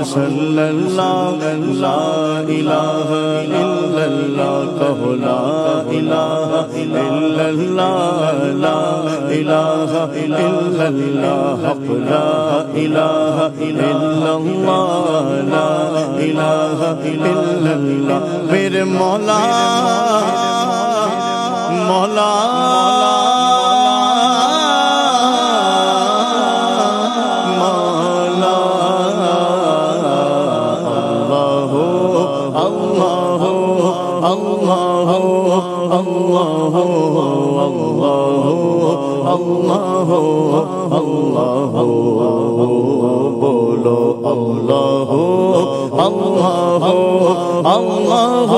صلی اللہ لا الہ الا اللہ کہو لا الہ الا اللہ لا الہ الا اللہ حق لا الہ الا اللہ لا الہ الا اللہ میرے مولا مولا بولو اللہ اللہ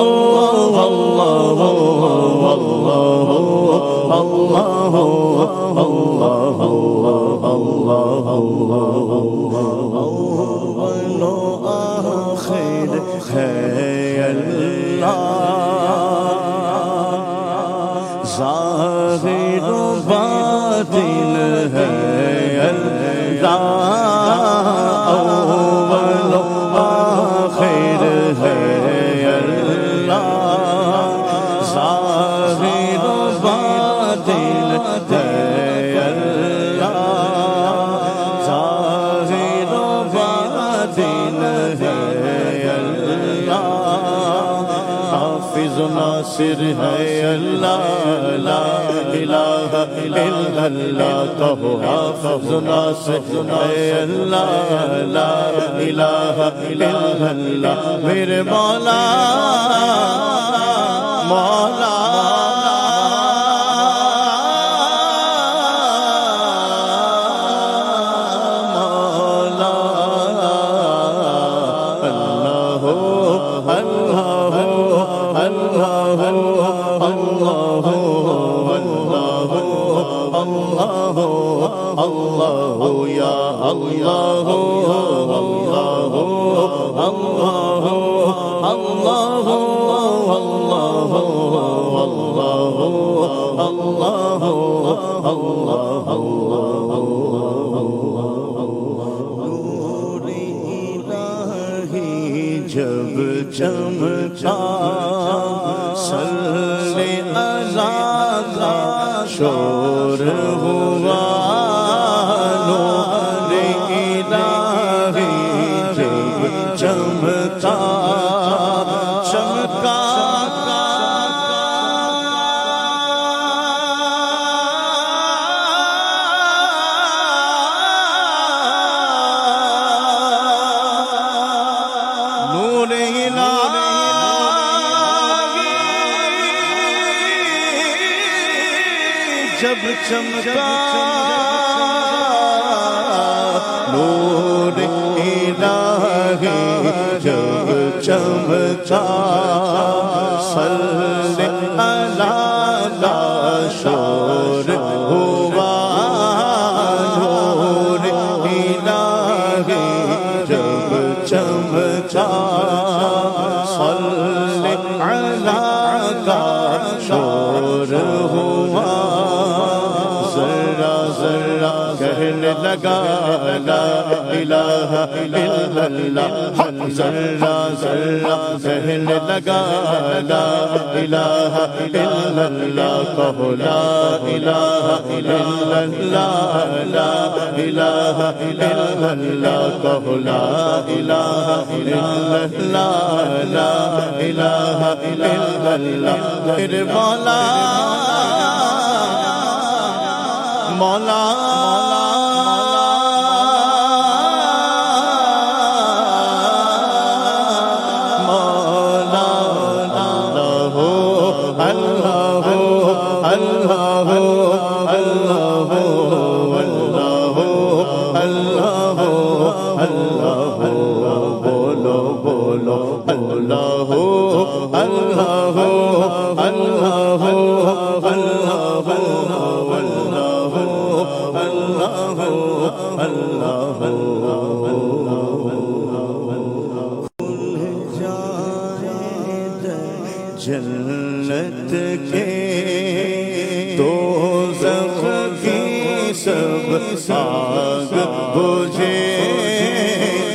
اللہ اللہ اللہ اول و آخر ہے اللہ ظاہر و باطن ہے اللہ اول و آخر ہے اللہ ظاہر و باطن ہے اللہ ظاہر و باطن ہے اللہ حافظ و ناصر ہے اللہ لا الہ الا اللہ کہو حافظ و ناصر ہے اللہ لا الہ الا اللہ میرے مولا مولا اللہ یا اللہ اللہ اللہ اللہ اللہ نور الہی جب چمکا صلی اللہ کا شور ہوا نور الہی جب چمکا چمکا نور الہی جب چمکا نور الہی جب چمکا صلی اللہ کا شور ہوا نور الہی جب چمکا صلی اللہ کا شور ہوا ذرا ذرا کہنے لگا لا الہ الا اللہ ذرہ ذرہ ذہن لگا لا الہ الا اللہ کہو لا الہ الا اللہ لا الہ الا اللہ کہو لا الہ الا اللہ لا الہ الا اللہ میرے مولا مولا جنت کے دوزخ کی سب آگ بجھے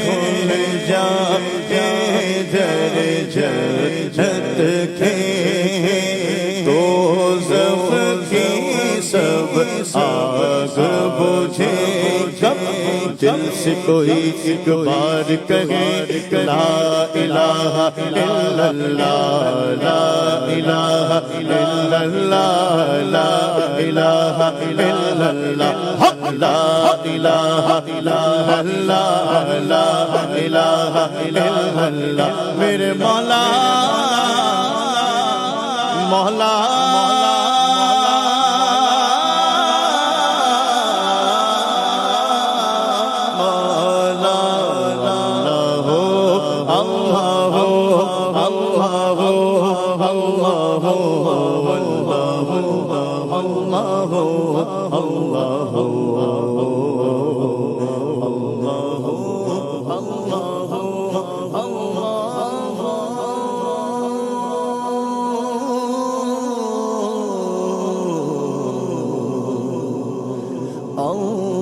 کھل جائے در جنت کے دوزخ کی سب آگ بجھے دل سے کوئی ایک بار کہے لا الہ الا اللہ لا الہ الا اللہ لا الہ الا اللہ لا الہ الا اللہ لا الہ الا اللہ میرے مولا مولا Allah